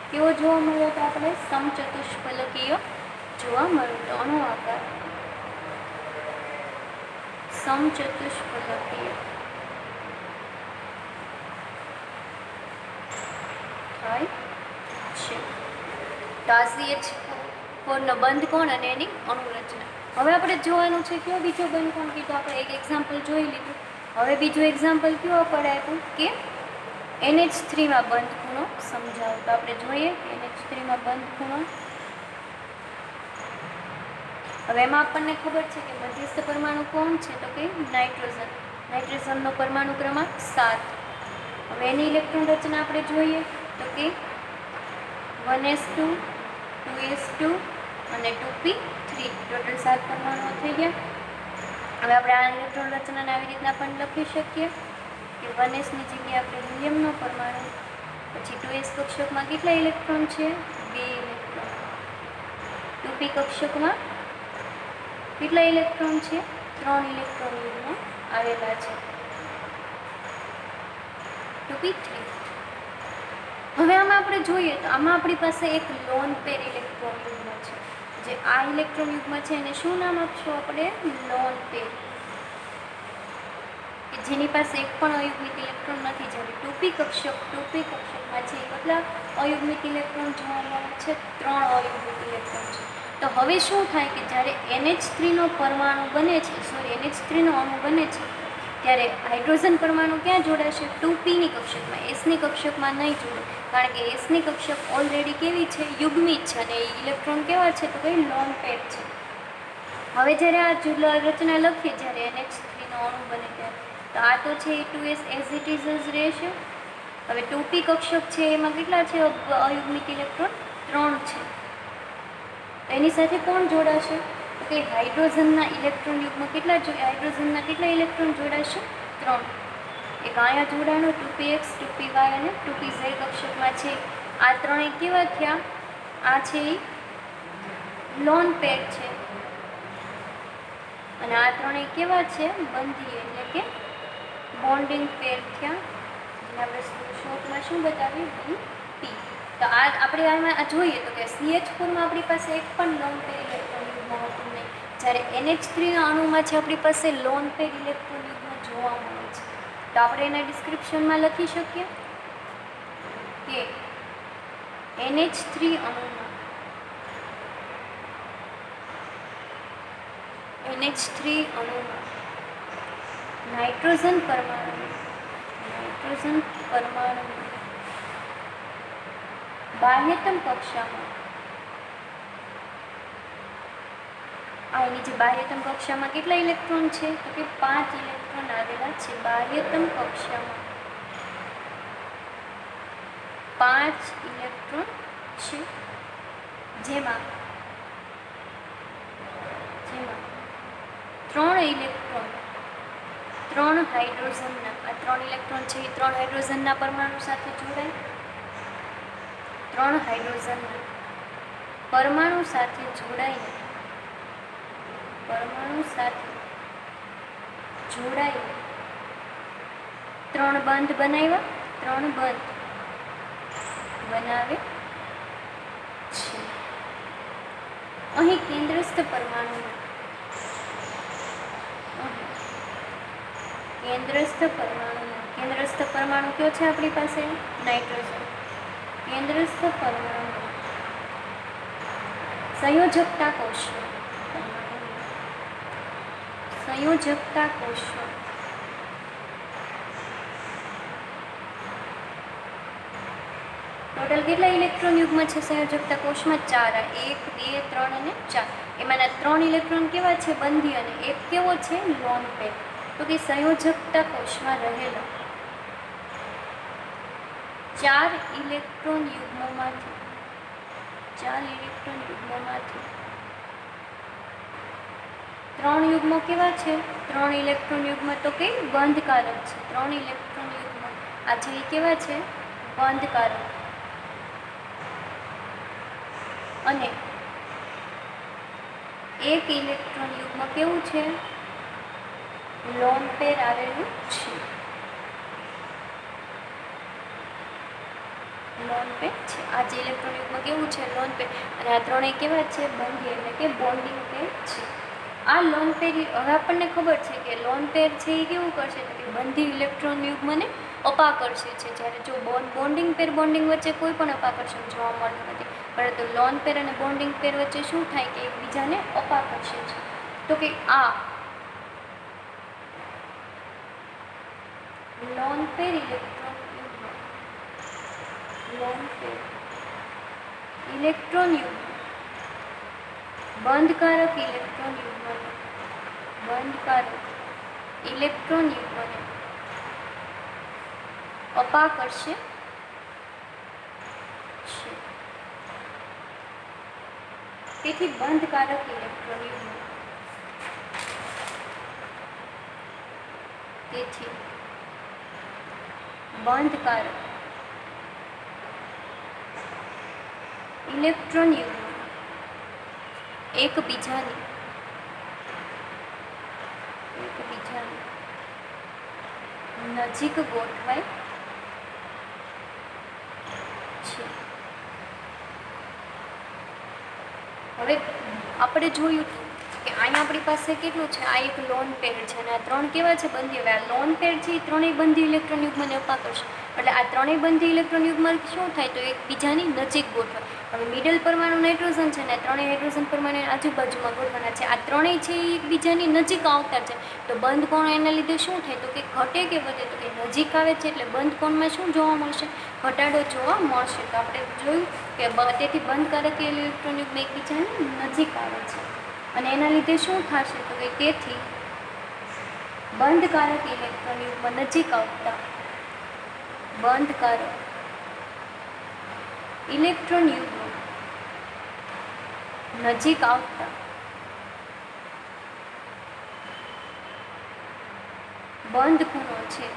કેવો જોવા મળ્યો? તો આપણે સમચતુષ્ફલકીય જોવા મળ્યો. તો અણુ આકાર સમચતુષ્ફલકીય થાય છે. તો આ CH4 નો બંધ કોણ અને એની અણુરચના. હવે આપણે જોવાનું છે કયો બીજો બંધ કોણ કીધું? આપણે એક એક્ઝામ્પલ જોઈ લીધું. હવે બીજું એક્ઝામ્પલ કયો પડે આપ્યું કે NH3માં બંધ ખૂણો સમજાવો. તો આપણે જોઈએ NH3માં બંધ ખૂણો. હવે એમાં આપણને ખબર છે કે મધ્યસ્થ પરમાણુ કોણ છે? તો કે નાઇટ્રોજનનો પરમાણુ ક્રમાંક 7. હવે એની ઇલેક્ટ્રોન રચના આપણે જોઈએ તો કે 1s2 2s2 અને 2p3 ટોટલ 7 પરમાણુઓ થઈ ગયા. હવે આપણે આ ઇલેક્ટ્રોન રચનાને આવી રીતના પણ લખી શકીએ કે 1sની જગ્યાએ આપણે હિલિયમનો પરમાણુ, પછી 2s કક્ષકમાં કેટલા ઇલેક્ટ્રોન છે? 2 ઇલેક્ટ્રોન. 2p કક્ષકમાં કેટલા ઇલેક્ટ્રોન છે? 3 ઇલેક્ટ્રોન યુગ્મ આવેલા છે. 2p3. હવે આમાં આપણે જોઈએ તો આમાં આપણી પાસે એક લોન પેર ઇલેક્ટ્રોન યુગ્મ છે. જે આ ઇલેક્ટ્રોન યુગ્મ છે એને શું નામ આપશું આપણે? Lone pair. કે જેની પાસે એક પણ અયુગ્મિક ઇલેક્ટ્રોન નથી. જ્યારે 2p કક્ષકમાં છે કેટલા અયુગ્મિક ઇલેક્ટ્રોન જોવા મળે છે? 3 અયુગ્મિક ઇલેક્ટ્રોન છે. તો હવે શું થાય કે જ્યારે NH3નો પરમાણુ બને છે, NH3નો અણુ બને છે, ત્યારે હાઇડ્રોજન પરમાણુ ક્યાં જોડાશે? 2pની કક્ષકમાં. એસની કક્ષકમાં નહીં જોડે, કારણ કે એસની કક્ષક ઓલરેડી કેવી છે? યુગ્મિત છે. અને ઇલેક્ટ્રોન કેવા છે? તો કંઈ લોન પેર છે. હવે જ્યારે આ રચના લખીએ જ્યારે NH3નો અણુ બને ત્યારે તો આ તો છે એ 2s એઝ ઇટ ઇઝ જ રહેશે. હવે 2p કક્ષક છે એમાં કેટલા છે અયુગ્મિક ઇલેક્ટ્રોન? 3 છે. એની સાથે કોણ જોડાશે? તો કે હાઇડ્રોજનના ઇલેક્ટ્રોન યુગ્મ હાઇડ્રોજનના કેટલા ઇલેક્ટ્રોન જોડાશે? 3. એક અહીંયા જોડાણો 2px 2py અને 2pz કક્ષકમાં છે. આ ત્રણેય કેવા થયા? આ છે એ લોન પેર છે. અને આ ત્રણેય કેવા છે? બંધીય, એટલે કે બોન્ડિંગ પેર થયા, જેને આપણે શોર્ટમાં શું બતાવ્યું BP. તો આ આપણે આમાં જોઈએ તો કે CH4માં આપણી પાસે એક પણ લોન પેર ઇલેક્ટ્રોન યુગ્મ હોતું નહીં, જ્યારે NH3ના અણુમાં છે આપણી પાસે લોન પેર ઇલેક્ટ્રોન યુગ્મ જોવા મળે છે. તો આપણે એના ડિસ્ક્રિપ્શનમાં લખી શકીએ કે NH3 અણુમાં નાઇટ્રોજન પરમાણુ બાહ્યતમ કક્ષામાં, એની જે બાહ્યતમ કક્ષામાં કેટલા ઇલેક્ટ્રોન છે તો કે 5 ઇલેક્ટ્રોન આવેલા છે. બાહ્યતમ કક્ષામાં 5 ઇલેક્ટ્રોન છે, જેમાં 3 ઇલેક્ટ્રોન 3 હાઇડ્રોજનના, આ 3 ઇલેક્ટ્રોન છે એ 3 હાઇડ્રોજનના પરમાણુ સાથે જોડાય, 3 હાઇડ્રોજનના પરમાણુ સાથે જોડાઈને 3 બંધ બનાવ્યા, 3 બંધ બનાવે છે. અહીં કેન્દ્રસ્થ પરમાણુ કયો છે આપણી પાસે? નાઇટ્રોજન. કેન્દ્રસ્થ પરમાણુ સંયોજકતા કોષો ટોટલ કેટલા ઇલેક્ટ્રોન યુગ્મ છે સંયોજકતા કોષમાં? 4. 1, 2, 3 અને 4. એમાંના 3 ઇલેક્ટ્રોન કેવા છે? બંધી, અને એક કેવો છે? Lone pair. તો કે સંયોજકતા કોષમાં રહેલા 4 ઇલેક્ટ્રોન યુગ્મોમાંથી 3 યુગ્મો કેવા છે? 3 ઇલેક્ટ્રોન યુગ્મ તો કે બંધકારક છે. 3 ઇલેક્ટ્રોન યુગ્મ આ છે એ કેવા છે? બંધકારક. અને 1 ઇલેક્ટ્રોન યુગ્મ કેવું છે? લોન પેર આવેલું છે. લોન પેર છે. આ જે ઇલેક્ટ્રોન યુગ્મ કેવું છે? Lone pair. અને આ ત્રણેય કેવા છે? બંધી, એટલે કે બોન્ડિંગ પેર છે. આ લોન પેર, હવે આપણને ખબર છે કે લોન પેર છે એ કેવું કરશે તો કે બંધી ઇલેક્ટ્રોન યુગ્મને અપાકર્ષે છે, જ્યારે જો બોન્ડિંગ પેર બોન્ડિંગ વચ્ચે કોઈ પણ અપાકર્ષણ જોવા મળતું નથી, પરંતુ લોન પેર અને બોન્ડિંગ પેર વચ્ચે શું થાય કે એકબીજાને અપાકર્ષે છે. તો કે આ લોન પેર ઇલેક્ટ્રોન યુગ્મ બંધકારક ઇલેક્ટ્રોન યુગ્મને અપાકર્ષે છે. તેથી બંધકારક ઇલેક્ટ્રોન યુગ્મ ઇલેક્ટ્રોન યુગ્મ એકબીજાની નજીક ગોઠવાય છે. હવે આપણે જોયું કે અહીંયા આપણી પાસે કેટલું છે? આ એક લોન પેર છે અને આ 3 કેવા છે? બંધી. હવે આ લોન પેર છે એ 3 બંધી ઇલેક્ટ્રોન યુગ્મને અપાકર્ષે, એટલે આ 3 બંધી ઇલેક્ટ્રોન યુગ્મ શું થાય તો એકબીજાની નજીક ગોઠવાય. હવે મિડલ પરમાણુ નાઇટ્રોજન છે ને 3 હાઇડ્રોજન પરમાણુ આજુબાજુમાં ગોઠવાના છે. આ 3 છે એ એકબીજાની નજીક આવતા છે, તો બંધ કોણ એના લીધે શું થાય તો કે ઘટે કે વધે? તો કે નજીક આવે છે, એટલે બંધ કોણમાં શું જોવા મળશે? ઘટાડો જોવા મળશે. તો આપણે જોયું કે તેથી બંધકારક ઇલેક્ટ્રોન યુગ્મ એકબીજાની નજીક આવે છે, અને એના લીધે શું થશે તો કે તેથી બંધકારક ઇલેક્ટ્રોન યુગ્મ નજીક આવતા બંધકારક ઇલેક્ટ્રોન યુગ્મ નજીક આવતા બંધ ખૂણો છે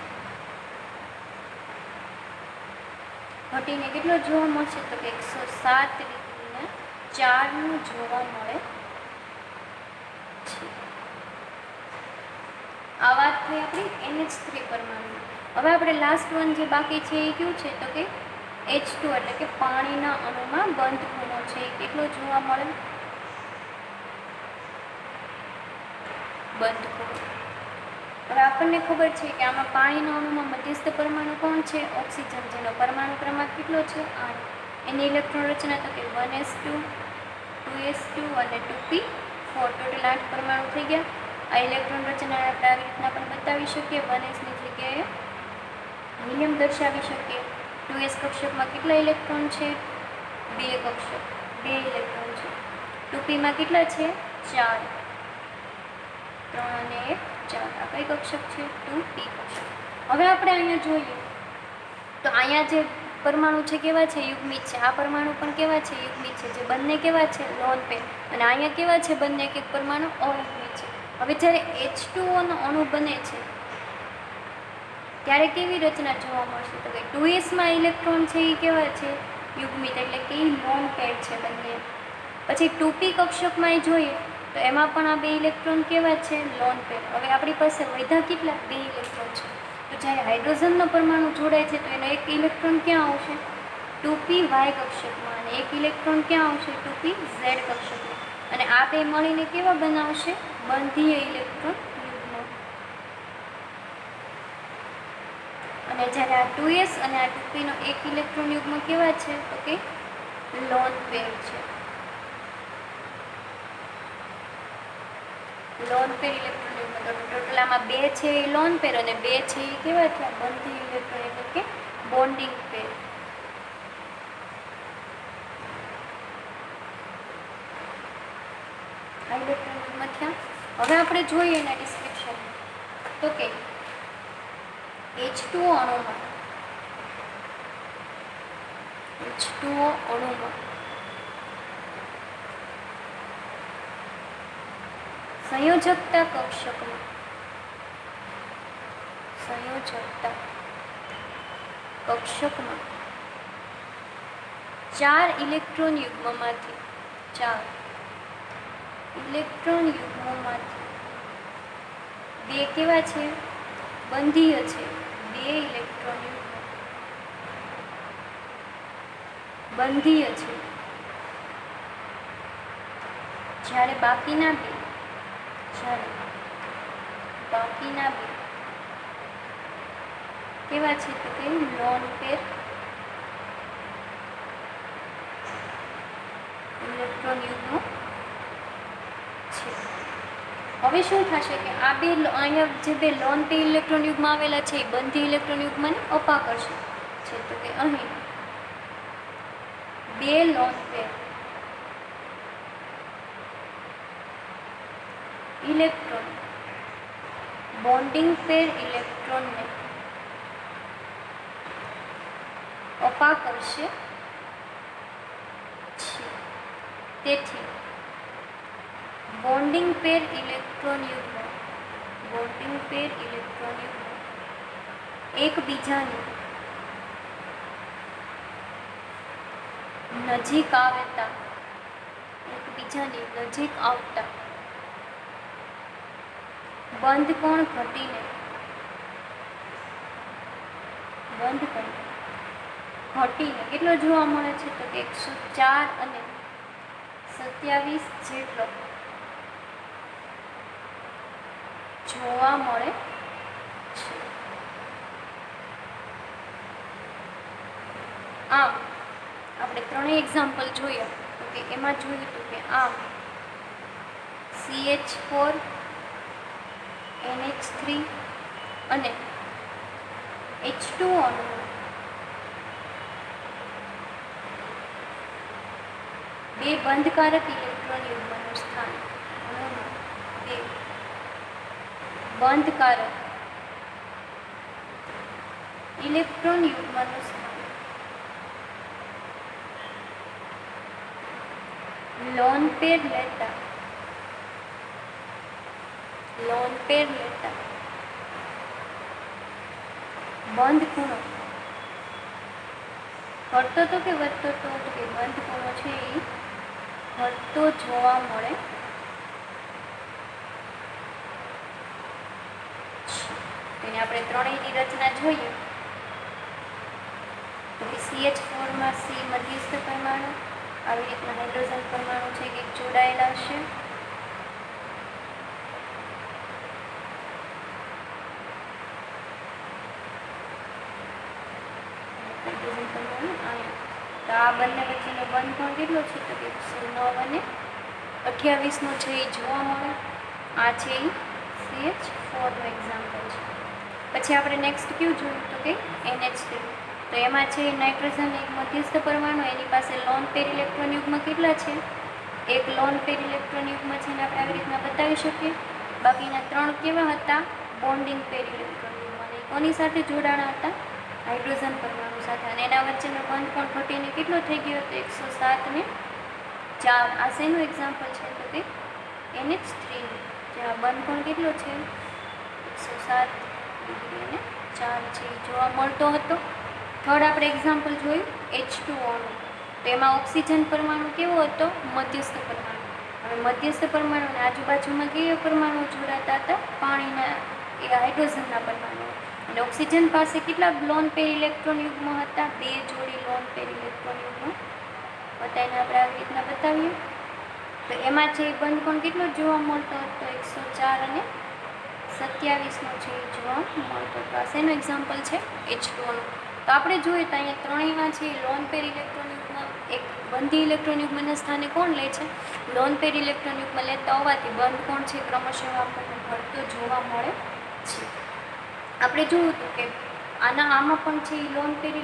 ઘટીને કેટલો જોવા મળશે તો કે 107.4 નું જોવા મળે છે. આ વાત થઈ આપણી NH3 પરમાણુ. હવે આપણે લાસ્ટ વન જે બાકી છે એ કયું છે તો કે H2 એટલે કે પાણીના અણુમાં બંધ ખૂણો છે એ કેટલો જોવા મળે? બંધ ખૂણો. હવે આપણને ખબર છે કે આમાં પાણીના અણુમાં મધ્યસ્થ પરમાણુ કોણ છે? ઓક્સિજન, જેનો પરમાણુ ક્રમાંક કેટલો છે? 8. એની ઇલેક્ટ્રોન રચના તો કે 1s2, 2s2 અને 2p4. ટોટલ 8 પરમાણુ થઈ ગયા. આ ઇલેક્ટ્રોન રચના આપણે આવી રીતના પણ બતાવી શકીએ. 1s ની જગ્યાએ હિલિયમ દર્શાવી શકીએ. 2s કક્ષકમાં કેટલા ઇલેક્ટ્રોન છે? 2 કક્ષક, 2 ઇલેક્ટ્રોન છે. 2p માં કેટલા છે? 4. 3 અને 1 4. આ કઈ કક્ષક છે? 2p કક્ષક. હવે આપણે અહીંયા જોઈએ તો અહીંયા જે પરમાણુ છે કેવા છે? યુગ્મિત છે. આ પરમાણુ પણ કેવા છે? યુગ્મિત છે. જે બંને કેવા છે? Lone pair. અને અહીંયા કેવા છે? બંને એક એક પરમાણુ અયુગ્મિત છે. હવે જ્યારે H2O નો અણુ બને છે ત્યારે કેવી રચના જોવા મળશે? તો કે 2s માં ઇલેક્ટ્રોન છે એ કેવા છે? યુગ્મિત, એટલે કે લોન પેર છે બંને. પછી 2p કક્ષકમાં જોઈએ તો એમાં પણ આ 2 ઇલેક્ટ્રોન કેવા છે? Lone pair. હવે આપણી પાસે વધ્યા કેટલા? 2 ઇલેક્ટ્રોન છે. તો જ્યારે હાઇડ્રોજનનો પરમાણુ જોડાય છે તો એનો એક ઇલેક્ટ્રોન ક્યાં આવશે? 2py કક્ષકમાં. અને એક ઇલેક્ટ્રોન ક્યાં આવશે? 2pz કક્ષકમાં. અને આ બે મળીને કેવા બનાવશે? બંધીય ઇલેક્ટ્રોન યુગ્મ. અને જ્યારે આ 2s અને આ 2p નો એક ઇલેક્ટ્રોન યુગ્મ કેવા છે? તો કે લોન પેર છે. લોન પેર ઇલેક્ટ્રોન યુગ્મ. તો ટોટલ આમાં 2 છે એ લોન પેર અને 2 છે એ કેવા થયા? બંધીય ઇલેક્ટ્રોન, એટલે કે બોન્ડિંગ પેર. આ ઇલેક્ટ્રોન યુગ્મ થયા. હવે આપણે જોઈએ એના ડિસ્ક્રિપ્શન તો કે H2O અણુમાં સંયોજકતા કક્ષકમાં 4 ઇલેક્ટ્રોન યુગ્મમાંથી 2 કેવા છે? બંધીય છે. 2 ઇલેક્ટ્રોન યુગ્મ બંધીય છે. જ્યારે બાકીના બે કેવા છે? તો કે લોન પેર ઇલેક્ટ્રોન યુગ્મ છે. હવે શું થશે કે આ બે અહીંયા જે 2 લોન પેર ઇલેક્ટ્રોન યુગ્મ આવેલા છે એ બંધી ઇલેક્ટ્રોન યુગ્મને અપાકર્ષે છે. તો કે અહીં 2 લોન પેર ઇલેક્ટ્રોન બોન્ડિંગ પેર ઇલેક્ટ્રોનને અપાકર્ષે છે. તેથી બોન્ડિંગ પેર ઇલેક્ટ્રોન યુગ્મ એકબીજાની નજીક આવતા બંધ કોણ ઘટીને કેટલો જોવા મળે છે? તો કે 104 અને 27 જેટલો જોવા મળે છે. આમ આપણે 3 એક્ઝામ્પલ જોયા તો કે એમાં જોયું હતું કે આમ CH4 NH3 અને H2O અણુમાં 2 બંધકારક ઇલેક્ટ્રોન યુગ્મનું સ્થાન. 2 બંધકારક ઇલેક્ટ્રોન યુગ્મનું સ્થાન લોન પેર લેતા બંધ ખૂણો ઘટતો તો કે વધતો તો કે બંધ ખૂણો છે એ ઘટતો જોવા મળે છે. તો એને આપણે ત્રણેયની રચના જોઈએ તો CH4માં C મધ્યસ્થ પરમાણુ, આવી રીતના હાઇડ્રોજન પરમાણુ છે કે જોડાયેલા હશે. હાઇડ્રોજન પરમાણુ આયન. તો આ બંને વચ્ચેનો બંધ કોણ કેટલો છે તો કે 9 અને 28નો છે એ જોવા મળે. આ છે એ CH4નું એક્ઝામ્પલ છે. પછી આપણે નેક્સ્ટ કયું જોયું તો કે NH3. તો એમાં છે નાઇટ્રોજન એક મધ્યસ્થ પરમાણુ, એની પાસે લોન પેર ઇલેક્ટ્રોન યુગ્મ કેટલા છે? એક લોન પેર ઇલેક્ટ્રોન યુગ્મ છે ને આપણે આવી રીતના બતાવી શકીએ. બાકીના 3 કેવા હતા? બોન્ડિંગ પેર ઇલેક્ટ્રોન યુગ્મ. અને કોની સાથે જોડાણા હતા? હાઇડ્રોજન પરમાણુ સાથે. અને એના વચ્ચેનો બંધ કોણ ઘટીને કેટલો થઈ ગયો તો 107 ને 4. આ શેનું એક્ઝામ્પલ છે તો કે NH3. જ્યાં બંધ કોણ કેટલો છે? 107 ડિગ્રી અને 4 છે જોવા મળતો હતો. થર્ડ આપણે એક્ઝામ્પલ જોયું H2O નું. તો એમાં ઓક્સિજન પરમાણુ કેવો હતો? મધ્યસ્થ પરમાણુ. હવે મધ્યસ્થ પરમાણુની આજુબાજુમાં કયા પરમાણુ જોડાતા હતા? પાણીના એ હાઇડ્રોજનના પરમાણુ. અને ઓક્સિજન પાસે કેટલા લોન પેર ઇલેક્ટ્રોન યુગ્મ હતા? 2 જોડી લોન પેર ઇલેક્ટ્રોન યુગ્મ હતા. એને આપણે આવી રીતના બતાવીએ તો એમાં છે બંધ કોણ કેટલો જોવા મળતો હતો? 104 અને 27નો છે જોવા મળતો હતો. આ શેનું એક્ઝામ્પલ છે? H2O નું. તો આપણે જોઈએ તો અહીંયા ત્રણેયમાં છે લોન પેર ઇલેક્ટ્રોન યુગ્મ એક બંધી ઇલેક્ટ્રોન યુગ્મના સ્થાને કોણ લે છે? લોન પેર ઇલેક્ટ્રોન યુગ્મ લેતા હોવાથી બંધ કોણ છે ક્રમશઃ આપણને ઘટતો જોવા મળે છે. આપણે જોયું હતું કે આમાં પણ છે એ લોન પેર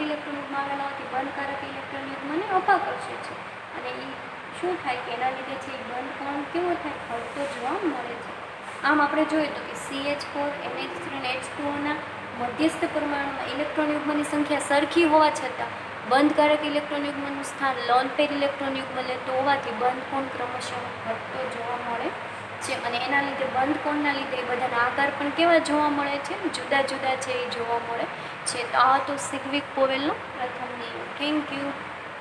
ઇલેક્ટ્રોન યુગ્મ આવેલા હોવાથી બંધકારક ઇલેક્ટ્રોન યુગ્મને અપાકર્ષે છે. અને એ શું થાય કે એના લીધે છે એ બંધ કોણ કેવો થાય? ઘટતો જોવા મળે છે. આમ આપણે જોઈએ તો કે CH4, NH3 અને H2Oના મધ્યસ્થ પરમાણુમાં ઇલેક્ટ્રોન યુગ્મની સંખ્યા સરખી હોવા છતાં બંધકારક ઇલેક્ટ્રોન યુગ્મનું સ્થાન લોન પેર ઇલેક્ટ્રોન યુગ્મ લેતો હોવાથી બંધ કોણ ક્રમશઃ ઘટતો જોવા મળે છે. અને એના લીધે બંધ કોણના લીધે એ બધાના આકાર પણ કેવા જોવા મળે છે? જુદા જુદા છે એ જોવા મળે છે. તો આ હતો સિગ્વિક પોવેલનો પ્રથમ નિયમ. Thank you.